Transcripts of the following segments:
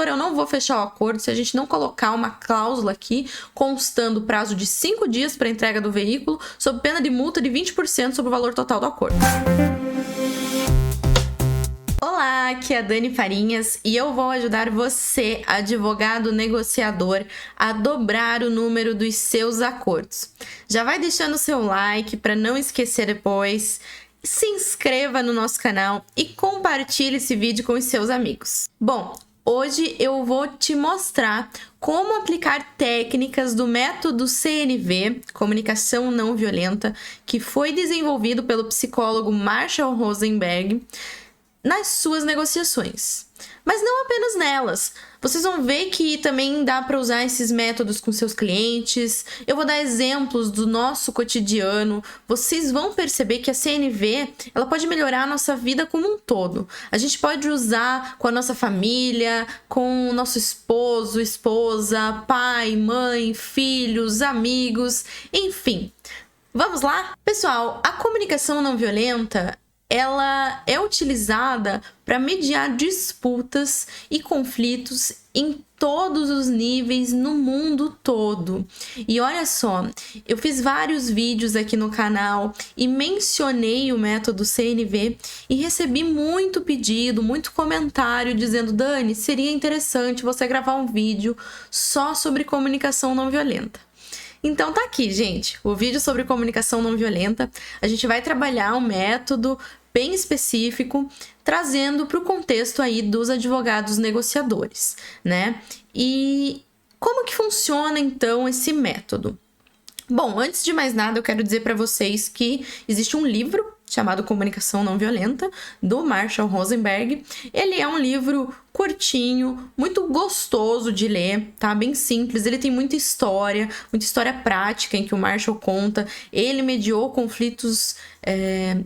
eu não vou fechar o acordo se a gente não colocar uma cláusula aqui constando o prazo de 5 dias para entrega do veículo, sob pena de multa de 20% sobre o valor total do acordo. Olá, aqui é a Dani Farinhas e eu vou ajudar você, advogado negociador, a dobrar o número dos seus acordos. Já vai deixando o seu like para não esquecer depois, se inscreva no nosso canal e compartilhe esse vídeo com os seus amigos. Bom, hoje eu vou te mostrar como aplicar técnicas do método CNV, Comunicação Não Violenta, que foi desenvolvido pelo psicólogo Marshall Rosenberg, nas suas negociações. Mas não apenas nelas. Vocês vão ver que também dá para usar esses métodos com seus clientes. Eu vou dar exemplos do nosso cotidiano. Vocês vão perceber que a CNV, ela pode melhorar a nossa vida como um todo. A gente pode usar com a nossa família, com o nosso esposo, esposa, pai, mãe, filhos, amigos, enfim. Vamos lá? Pessoal, a comunicação não violenta, ela é utilizada para mediar disputas e conflitos em todos os níveis no mundo todo. E olha só, eu fiz vários vídeos aqui no canal e mencionei o método CNV e recebi muito pedido, muito comentário dizendo: Dani, seria interessante você gravar um vídeo só sobre comunicação não violenta. Então tá aqui, gente, o vídeo sobre comunicação não violenta. A gente vai trabalhar um método bem específico, trazendo para o contexto aí dos advogados negociadores, né? E como que funciona então esse método? Bom, antes de mais nada, eu quero dizer para vocês que existe um livro chamado Comunicação Não Violenta, do Marshall Rosenberg. Ele é um livro curtinho, muito gostoso de ler, tá? Bem simples. Ele tem muita história prática em que o Marshall conta. Ele mediou conflitos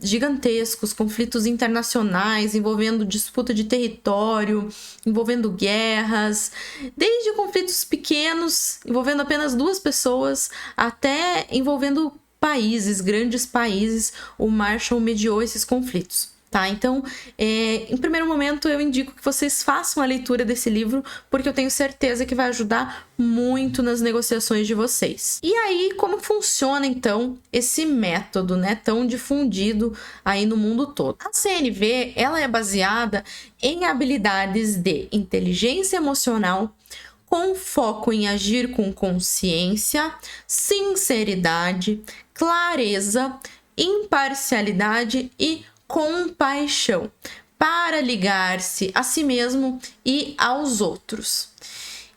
gigantescos, conflitos internacionais, envolvendo disputa de território, envolvendo guerras, desde conflitos pequenos, envolvendo apenas 2 pessoas, até envolvendo países, grandes países. O Marshall mediou esses conflitos, tá? Então, em primeiro momento, eu indico que vocês façam a leitura desse livro, porque eu tenho certeza que vai ajudar muito nas negociações de vocês. E aí, como funciona, então, esse método, né, tão difundido aí no mundo todo? A CNV, ela é baseada em habilidades de inteligência emocional, com foco em agir com consciência, sinceridade, clareza, imparcialidade e compaixão, para ligar-se a si mesmo e aos outros.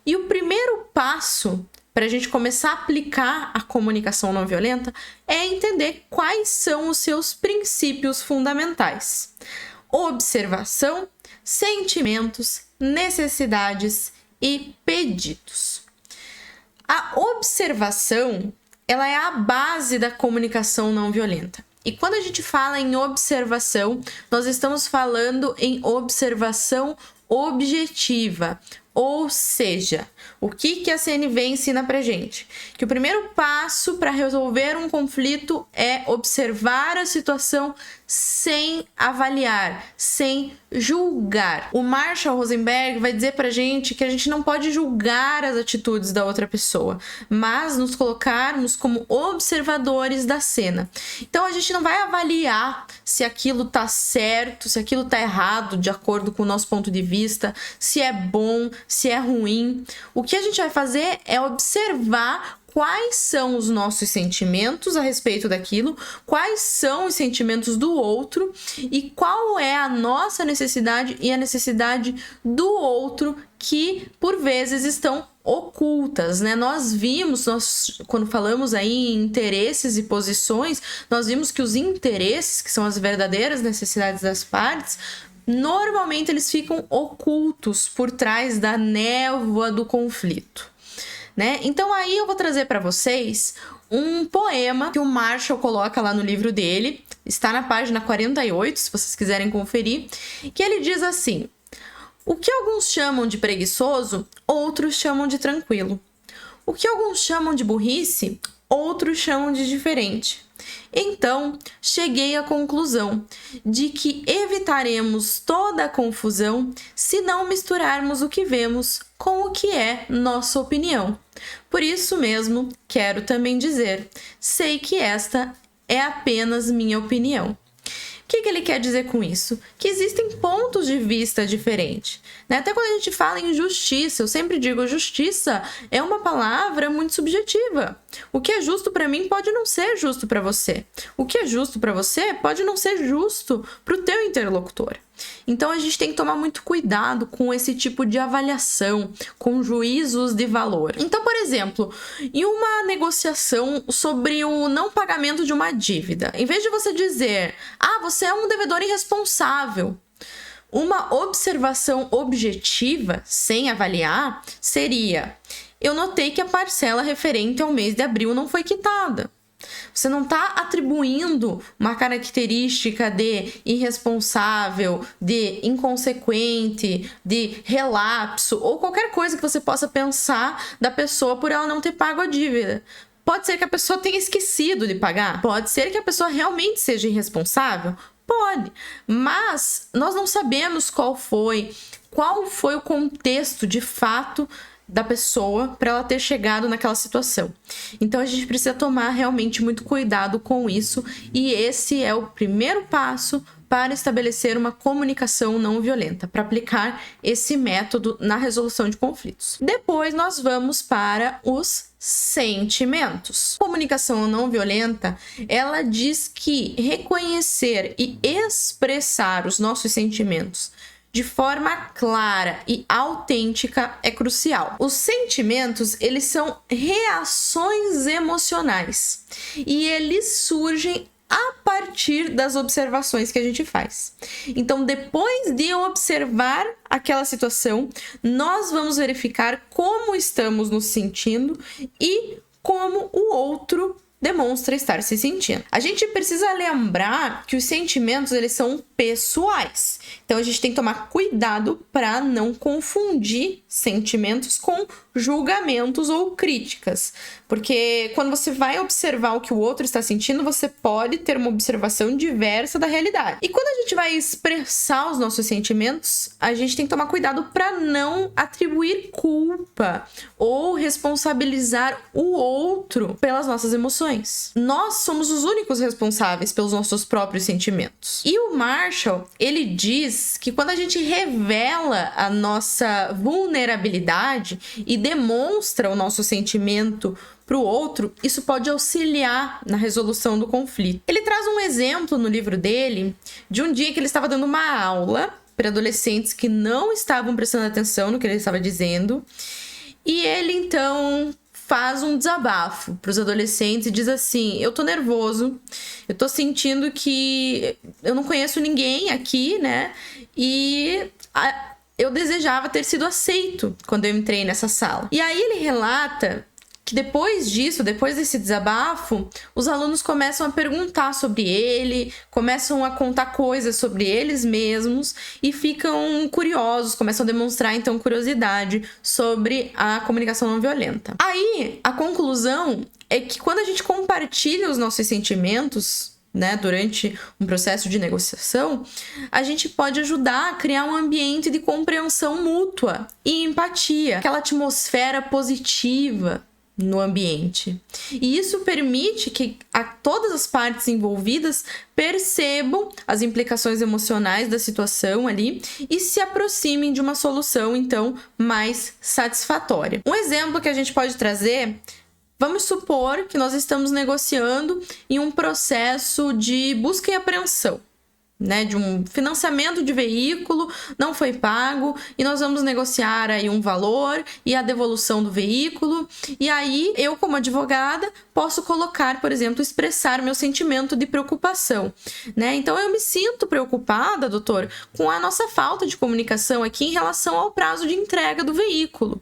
E o primeiro passo para a gente começar a aplicar a comunicação não violenta é entender quais são os seus princípios fundamentais: observação, sentimentos, necessidades e pedidos. A observação, ela é a base da comunicação não violenta. E quando a gente fala em observação, nós estamos falando em observação objetiva. Ou seja, o que a CNV ensina pra gente? Que o primeiro passo para resolver um conflito é observar a situação sem avaliar, sem julgar. O Marshall Rosenberg vai dizer pra gente que a gente não pode julgar as atitudes da outra pessoa, mas nos colocarmos como observadores da cena. Então a gente não vai avaliar se aquilo tá certo, se aquilo tá errado, de acordo com o nosso ponto de vista, se é bom, se é ruim. O que a gente vai fazer é observar quais são os nossos sentimentos a respeito daquilo, quais são os sentimentos do outro e qual é a nossa necessidade e a necessidade do outro, que por vezes estão ocultas, né? Nós quando falamos aí em interesses e posições, nós vimos que os interesses, que são as verdadeiras necessidades das partes, normalmente eles ficam ocultos por trás da névoa do conflito, né? Então aí eu vou trazer para vocês um poema que o Marshall coloca lá no livro dele, está na página 48, se vocês quiserem conferir, que ele diz assim: o que alguns chamam de preguiçoso, outros chamam de tranquilo. O que alguns chamam de burrice, outros chamam de diferente. Então, cheguei à conclusão de que evitaremos toda a confusão se não misturarmos o que vemos com o que é nossa opinião. Por isso mesmo, quero também dizer, sei que esta é apenas minha opinião. O que ele quer dizer com isso? Que existem pontos de vista diferentes, né? Até quando a gente fala em justiça, eu sempre digo, justiça é uma palavra muito subjetiva. O que é justo para mim pode não ser justo para você. O que é justo para você pode não ser justo para o teu interlocutor. Então, a gente tem que tomar muito cuidado com esse tipo de avaliação, com juízos de valor. Então, por exemplo, em uma negociação sobre o não pagamento de uma dívida, em vez de você dizer, você é um devedor irresponsável, uma observação objetiva, sem avaliar, seria: eu notei que a parcela referente ao mês de abril não foi quitada. Você não está atribuindo uma característica de irresponsável, de inconsequente, de relapso ou qualquer coisa que você possa pensar da pessoa por ela não ter pago a dívida. Pode ser que a pessoa tenha esquecido de pagar. Pode ser que a pessoa realmente seja irresponsável. Pode. Mas nós não sabemos qual foi o contexto de fato da pessoa para ela ter chegado naquela situação. Então, a gente precisa tomar realmente muito cuidado com isso, e esse é o primeiro passo para estabelecer uma comunicação não violenta, para aplicar esse método na resolução de conflitos. Depois, nós vamos para os sentimentos. Comunicação não violenta, ela diz que reconhecer e expressar os nossos sentimentos de forma clara e autêntica é crucial. Os sentimentos, eles são reações emocionais e eles surgem a partir das observações que a gente faz. Então, depois de observar aquela situação, nós vamos verificar como estamos nos sentindo e como o outro demonstra estar se sentindo. A gente precisa lembrar que os sentimentos, eles são pessoais. Então, a gente tem que tomar cuidado para não confundir sentimentos com julgamentos ou críticas. Porque quando você vai observar o que o outro está sentindo, você pode ter uma observação diversa da realidade. E quando a gente vai expressar os nossos sentimentos, a gente tem que tomar cuidado para não atribuir culpa ou responsabilizar o outro pelas nossas emoções. Nós somos os únicos responsáveis pelos nossos próprios sentimentos. E o Marshall, ele diz que quando a gente revela a nossa vulnerabilidade e demonstra o nosso sentimento para o outro, isso pode auxiliar na resolução do conflito. Ele traz um exemplo no livro dele de um dia que ele estava dando uma aula para adolescentes que não estavam prestando atenção no que ele estava dizendo, e ele então faz um desabafo para os adolescentes e diz assim: eu tô nervoso, eu tô sentindo que eu não conheço ninguém aqui, né? E eu desejava ter sido aceito quando eu entrei nessa sala. E aí ele relata que depois desse desabafo, os alunos começam a perguntar sobre ele, começam a contar coisas sobre eles mesmos e ficam curiosos, começam a demonstrar então curiosidade sobre a comunicação não violenta. Aí, a conclusão é que quando a gente compartilha os nossos sentimentos, né, durante um processo de negociação, a gente pode ajudar a criar um ambiente de compreensão mútua e empatia, aquela atmosfera positiva no ambiente. E isso permite que todas as partes envolvidas percebam as implicações emocionais da situação ali e se aproximem de uma solução, então, mais satisfatória. Um exemplo que a gente pode trazer: vamos supor que nós estamos negociando em um processo de busca e apreensão, né, de um financiamento de veículo, não foi pago, e nós vamos negociar aí um valor e a devolução do veículo. E aí, eu, como advogada, posso colocar, por exemplo, expressar meu sentimento de preocupação, né? Então, eu me sinto preocupada, doutor, com a nossa falta de comunicação aqui em relação ao prazo de entrega do veículo.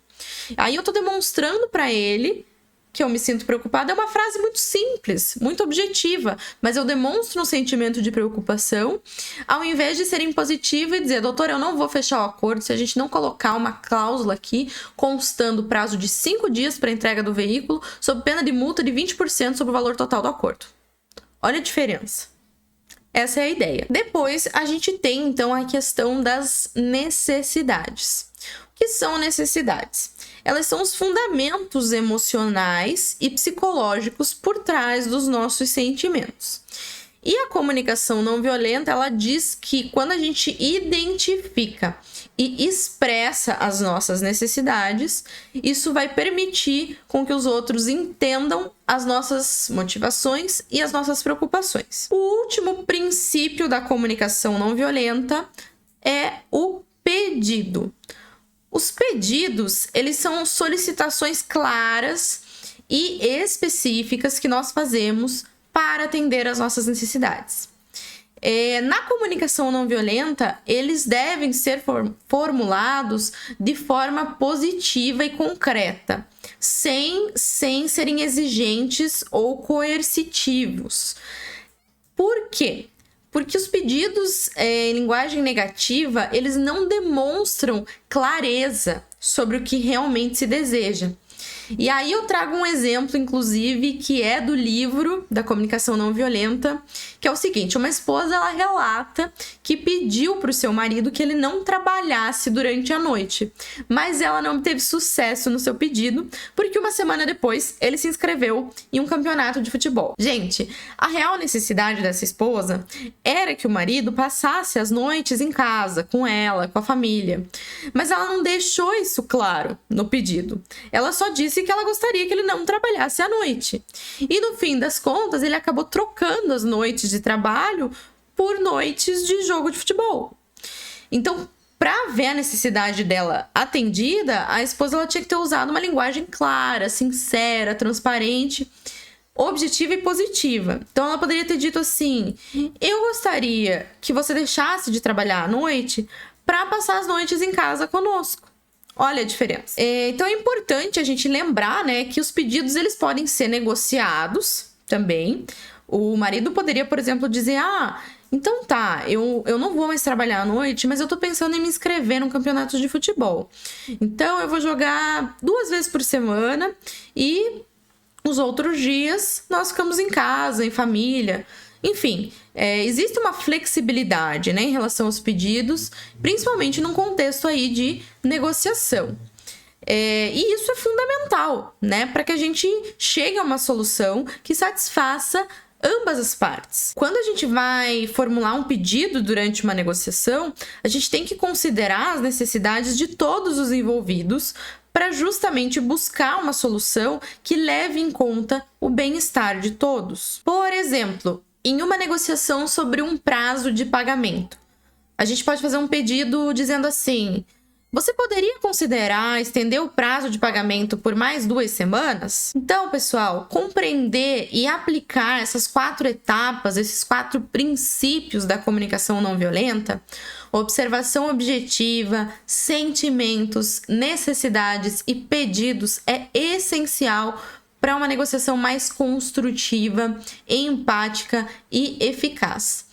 Aí, eu tô demonstrando para ele que eu me sinto preocupada. É uma frase muito simples, muito objetiva, mas eu demonstro um sentimento de preocupação, ao invés de ser impositiva e dizer: doutor, eu não vou fechar o acordo se a gente não colocar uma cláusula aqui constando o prazo de 5 dias para entrega do veículo, sob pena de multa de 20% sobre o valor total do acordo. Olha a diferença. Essa é a ideia. Depois, a gente tem, então, a questão das necessidades. O que são necessidades? Elas são os fundamentos emocionais e psicológicos por trás dos nossos sentimentos. E a comunicação não violenta, ela diz que quando a gente identifica e expressa as nossas necessidades, isso vai permitir com que os outros entendam as nossas motivações e as nossas preocupações. O último princípio da comunicação não violenta é o pedido. Os pedidos, eles são solicitações claras e específicas que nós fazemos para atender às nossas necessidades. Na comunicação não violenta, eles devem ser formulados de forma positiva e concreta, sem serem exigentes ou coercitivos. Por quê? Porque os pedidos em linguagem negativa, eles não demonstram clareza sobre o que realmente se deseja. E aí eu trago um exemplo, inclusive, que é do livro da comunicação não violenta, que é o seguinte: uma esposa, ela relata que pediu para o seu marido que ele não trabalhasse durante a noite, mas ela não teve sucesso no seu pedido, porque uma semana depois ele se inscreveu em um campeonato de futebol. Gente, a real necessidade dessa esposa era que o marido passasse as noites em casa, com ela, com a família, mas ela não deixou isso claro no pedido. Ela só disse que ela gostaria que ele não trabalhasse à noite. E no fim das contas, ele acabou trocando as noites de trabalho por noites de jogo de futebol. Então, para ver a necessidade dela atendida, a esposa ela tinha que ter usado uma linguagem clara, sincera, transparente, objetiva e positiva. Então, ela poderia ter dito assim: eu gostaria que você deixasse de trabalhar à noite para passar as noites em casa conosco. Olha a diferença. Então é importante a gente lembrar, né, que os pedidos eles podem ser negociados também. O marido poderia, por exemplo, dizer: então tá, eu não vou mais trabalhar à noite, mas eu tô pensando em me inscrever num campeonato de futebol. Então eu vou jogar 2 vezes por semana e os outros dias nós ficamos em casa, em família. Enfim, existe uma flexibilidade, né, em relação aos pedidos, principalmente num contexto aí de negociação. E isso é fundamental, né, para que a gente chegue a uma solução que satisfaça ambas as partes. Quando a gente vai formular um pedido durante uma negociação, a gente tem que considerar as necessidades de todos os envolvidos para justamente buscar uma solução que leve em conta o bem-estar de todos. Por exemplo, em uma negociação sobre um prazo de pagamento, a gente pode fazer um pedido dizendo assim: você poderia considerar estender o prazo de pagamento por mais 2 semanas? Então, pessoal, compreender e aplicar essas 4 etapas, esses 4 princípios da comunicação não violenta, observação objetiva, sentimentos, necessidades e pedidos, é essencial para uma negociação mais construtiva, empática e eficaz.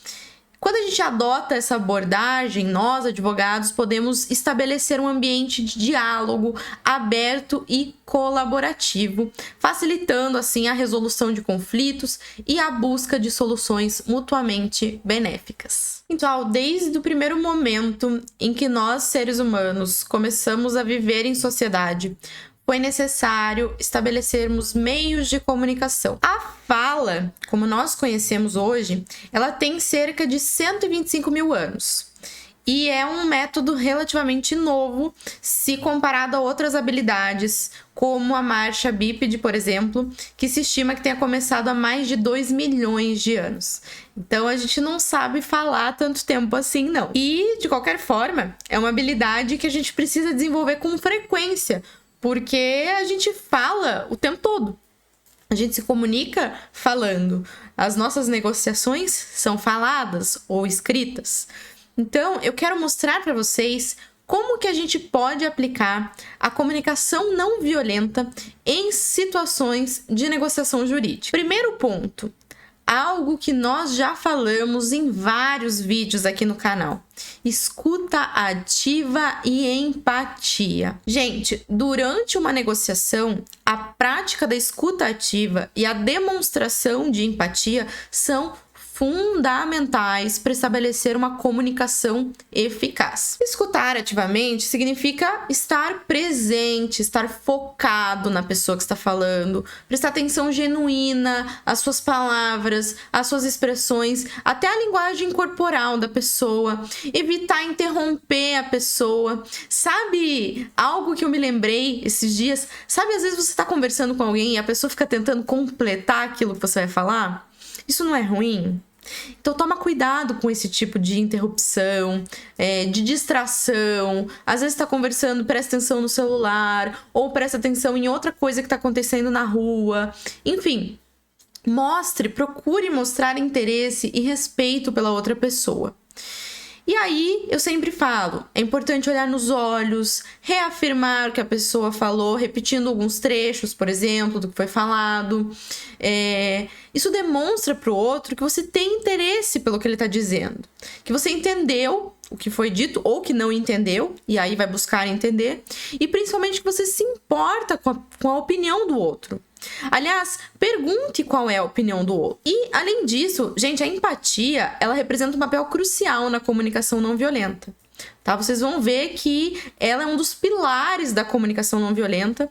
Quando a gente adota essa abordagem, nós, advogados, podemos estabelecer um ambiente de diálogo aberto e colaborativo, facilitando, assim, a resolução de conflitos e a busca de soluções mutuamente benéficas. Então, desde o primeiro momento em que nós, seres humanos, começamos a viver em sociedade, foi necessário estabelecermos meios de comunicação. A fala, como nós conhecemos hoje, ela tem cerca de 125 mil anos. E é um método relativamente novo se comparado a outras habilidades, como a marcha bípede, por exemplo, que se estima que tenha começado há mais de 2 milhões de anos. Então, a gente não sabe falar tanto tempo assim, não. E, de qualquer forma, é uma habilidade que a gente precisa desenvolver com frequência, porque a gente fala o tempo todo. A gente se comunica falando. As nossas negociações são faladas ou escritas. Então, eu quero mostrar para vocês como que a gente pode aplicar a comunicação não violenta em situações de negociação jurídica. Primeiro ponto: algo que nós já falamos em vários vídeos aqui no canal. Escuta ativa e empatia. Gente, durante uma negociação, a prática da escuta ativa e a demonstração de empatia são fundamentais para estabelecer uma comunicação eficaz. Escutar ativamente significa estar presente, estar focado na pessoa que está falando, prestar atenção genuína às suas palavras, às suas expressões, até a linguagem corporal da pessoa, evitar interromper a pessoa. Sabe algo que eu me lembrei esses dias? Sabe, às vezes você está conversando com alguém e a pessoa fica tentando completar aquilo que você vai falar? Isso não é ruim? Então toma cuidado com esse tipo de interrupção, de distração. Às vezes está conversando, presta atenção no celular, ou presta atenção em outra coisa que está acontecendo na rua. Enfim, procure mostrar interesse e respeito pela outra pessoa. E aí, eu sempre falo, é importante olhar nos olhos, reafirmar o que a pessoa falou, repetindo alguns trechos, por exemplo, do que foi falado. Isso demonstra para o outro que você tem interesse pelo que ele está dizendo, que você entendeu o que foi dito ou que não entendeu, e aí vai buscar entender, e principalmente que você se importa com a opinião do outro. Aliás, pergunte qual é a opinião do outro. E, além disso, gente, a empatia, ela representa um papel crucial na comunicação não violenta. Tá? Vocês vão ver que ela é um dos pilares da comunicação não violenta.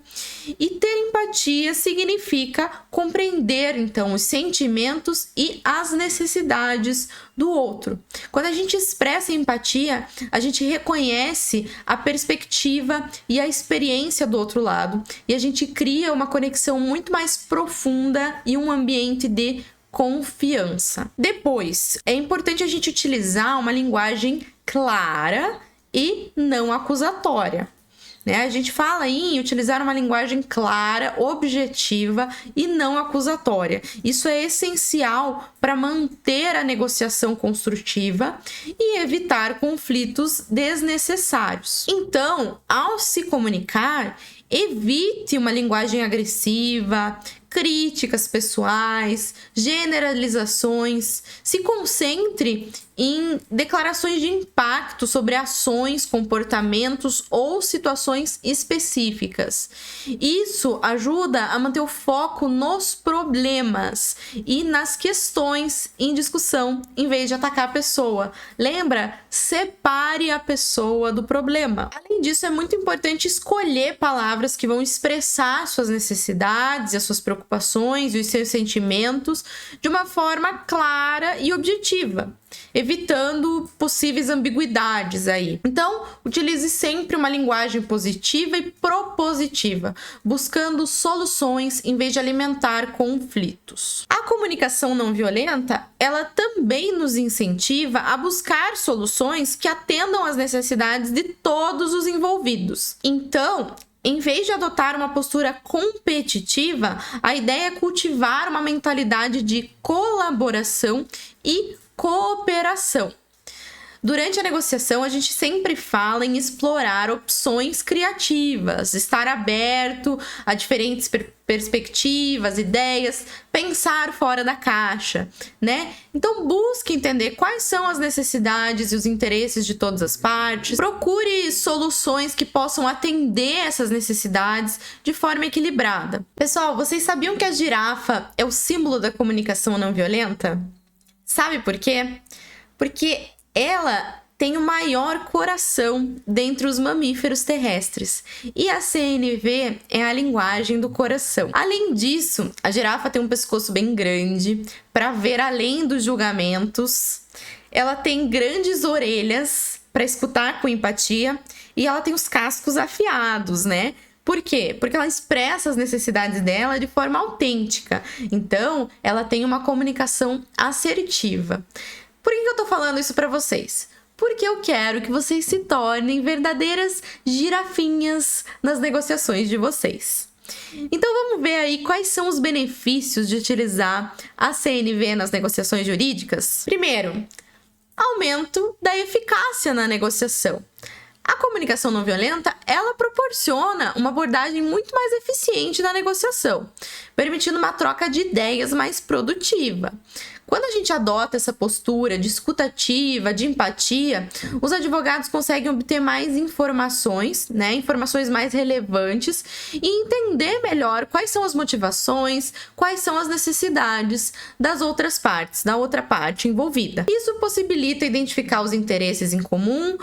E ter empatia significa compreender, então, os sentimentos e as necessidades do outro. Quando a gente expressa empatia, a gente reconhece a perspectiva e a experiência do outro lado. E a gente cria uma conexão muito mais profunda e um ambiente de confiança. Depois, é importante a gente utilizar uma linguagem clara e não acusatória. A gente fala em utilizar uma linguagem clara, objetiva e não acusatória. Isso é essencial para manter a negociação construtiva e evitar conflitos desnecessários. Então, ao se comunicar, evite uma linguagem agressiva, críticas pessoais, generalizações. Se concentre em declarações de impacto sobre ações, comportamentos ou situações específicas. Isso ajuda a manter o foco nos problemas e nas questões em discussão, em vez de atacar a pessoa. Lembra? Separe a pessoa do problema. Além disso, é muito importante escolher palavras que vão expressar suas necessidades, as suas preocupações e os seus sentimentos de uma forma clara e objetiva, evitando possíveis ambiguidades aí. Então, utilize sempre uma linguagem positiva e propositiva, buscando soluções em vez de alimentar conflitos. A comunicação não violenta, ela também nos incentiva a buscar soluções que atendam às necessidades de todos os envolvidos. Então, em vez de adotar uma postura competitiva, a ideia é cultivar uma mentalidade de colaboração e cooperação. Durante a negociação, a gente sempre fala em explorar opções criativas, estar aberto a diferentes perspectivas, ideias, pensar fora da caixa, Então, busque entender quais são as necessidades e os interesses de todas as partes. Procure soluções que possam atender essas necessidades de forma equilibrada. Pessoal, vocês sabiam que a girafa é o símbolo da comunicação não violenta? Sabe por quê? Porque ela tem o maior coração dentre os mamíferos terrestres e a CNV é a linguagem do coração. Além disso, a girafa tem um pescoço bem grande para ver além dos julgamentos, ela tem grandes orelhas para escutar com empatia e ela tem os cascos afiados, Por quê? Porque ela expressa as necessidades dela de forma autêntica. Então, ela tem uma comunicação assertiva. Por que eu tô falando isso para vocês? Porque eu quero que vocês se tornem verdadeiras girafinhas nas negociações de vocês. Então, vamos ver aí quais são os benefícios de utilizar a CNV nas negociações jurídicas. Primeiro, aumento da eficácia na negociação. A comunicação não violenta, ela proporciona uma abordagem muito mais eficiente na negociação, permitindo uma troca de ideias mais produtiva. Quando a gente adota essa postura de escuta ativa, de empatia, os advogados conseguem obter mais informações, né, informações mais relevantes e entender melhor quais são as motivações, quais são as necessidades das outras partes, da outra parte envolvida. Isso possibilita identificar os interesses em comum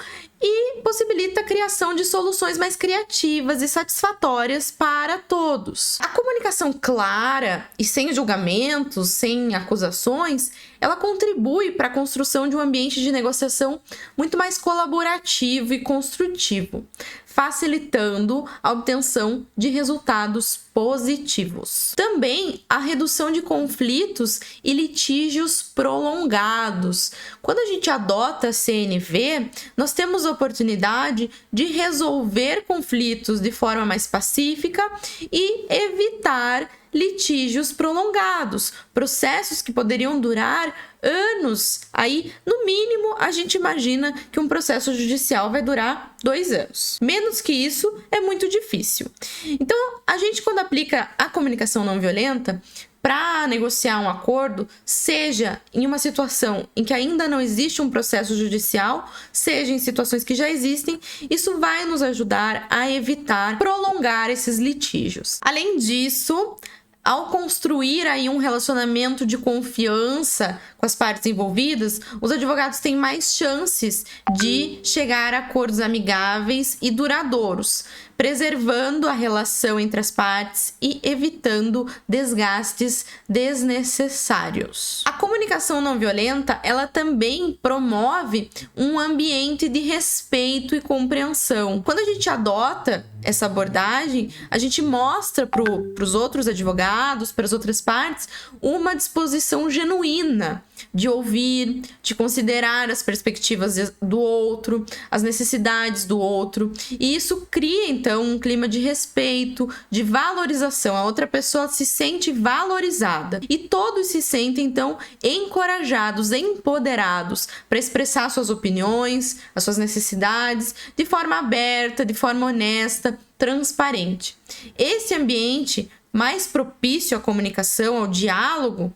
e possibilita a criação de soluções mais criativas e satisfatórias para todos. A comunicação clara e sem julgamentos, sem acusações, ela contribui para a construção de um ambiente de negociação muito mais colaborativo e construtivo, facilitando a obtenção de resultados positivos. Também a redução de conflitos e litígios prolongados. Quando a gente adota a CNV, nós temos a oportunidade de resolver conflitos de forma mais pacífica e evitar litígios prolongados, processos que poderiam durar anos. Aí, no mínimo, a gente imagina que um processo judicial vai durar 2 anos. Menos que isso é muito difícil. Então, a gente, quando aplica a comunicação não violenta para negociar um acordo, seja em uma situação em que ainda não existe um processo judicial, seja em situações que já existem, isso vai nos ajudar a evitar prolongar esses litígios. Além disso, ao construir aí um relacionamento de confiança com as partes envolvidas, os advogados têm mais chances de chegar a acordos amigáveis e duradouros, preservando a relação entre as partes e evitando desgastes desnecessários. A comunicação não violenta, ela também promove um ambiente de respeito e compreensão. Quando a gente adota essa abordagem, a gente mostra para os outros advogados, para as outras partes, uma disposição genuína de ouvir, de considerar as perspectivas do outro, as necessidades do outro. E isso cria, então, um clima de respeito, de valorização. A outra pessoa se sente valorizada. E todos se sentem, então, encorajados, empoderados para expressar suas opiniões, as suas necessidades, de forma aberta, de forma honesta, transparente. Esse ambiente mais propício à comunicação, ao diálogo,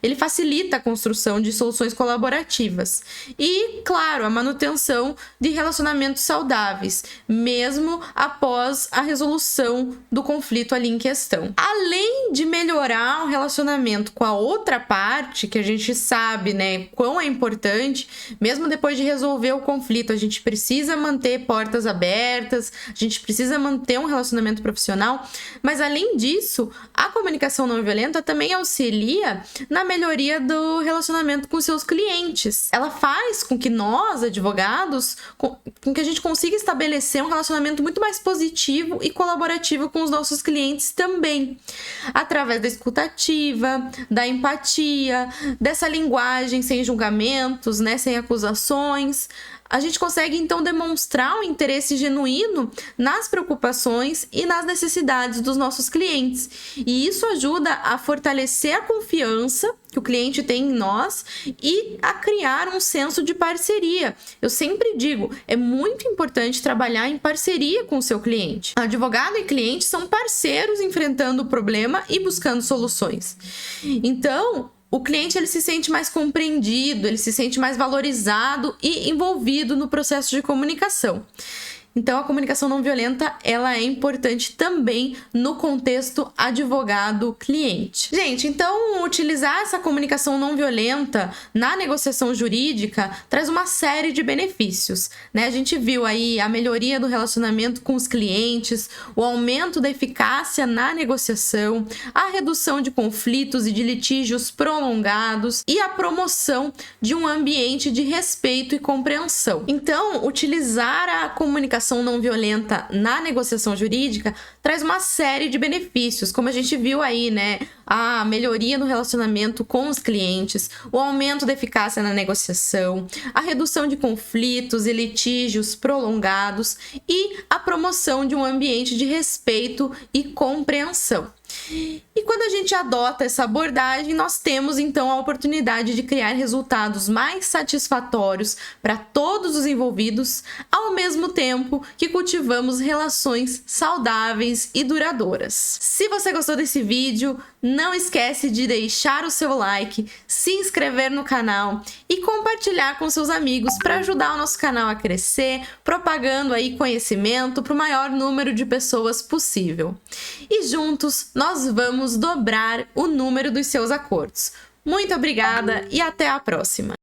ele facilita a construção de soluções colaborativas e, claro, a manutenção de relacionamentos saudáveis, mesmo após a resolução do conflito ali em questão. Além de melhorar o relacionamento com a outra parte, que a gente sabe, né, quão é importante, mesmo depois de resolver o conflito, a gente precisa manter portas abertas, a gente precisa manter um relacionamento profissional, mas além disso, a comunicação não violenta também auxilia na melhoria do relacionamento com seus clientes. Ela faz com que nós, advogados, com que a gente consiga estabelecer um relacionamento muito mais positivo e colaborativo com os nossos clientes também, através da escuta ativa, da empatia, dessa linguagem sem julgamentos, né, sem acusações. A gente consegue, então, demonstrar um interesse genuíno nas preocupações e nas necessidades dos nossos clientes. E isso ajuda a fortalecer a confiança que o cliente tem em nós e a criar um senso de parceria. Eu sempre digo, é muito importante trabalhar em parceria com o seu cliente. Advogado e cliente são parceiros enfrentando o problema e buscando soluções. Então, o cliente ele se sente mais compreendido, ele se sente mais valorizado e envolvido no processo de comunicação. Então, a comunicação não violenta, ela é importante também no contexto advogado-cliente. Gente, então, utilizar essa comunicação não violenta na negociação jurídica traz uma série de benefícios, né? A gente viu aí a melhoria do relacionamento com os clientes, o aumento da eficácia na negociação, a redução de conflitos e de litígios prolongados e a promoção de um ambiente de respeito e compreensão. Então, utilizar a comunicação não violenta na negociação jurídica traz uma série de benefícios, como a gente viu aí, né? A melhoria no relacionamento com os clientes, o aumento da eficácia na negociação, a redução de conflitos e litígios prolongados e a promoção de um ambiente de respeito e compreensão. E quando a gente adota essa abordagem, nós temos então a oportunidade de criar resultados mais satisfatórios para todos os envolvidos, ao mesmo tempo que cultivamos relações saudáveis e duradouras. Se você gostou desse vídeo, Não esquece de deixar o seu like, se inscrever no canal e compartilhar com seus amigos para ajudar o nosso canal a crescer, propagando aí conhecimento para o maior número de pessoas possível. E juntos nós vamos dobrar o número dos seus acordos. Muito obrigada e até a próxima!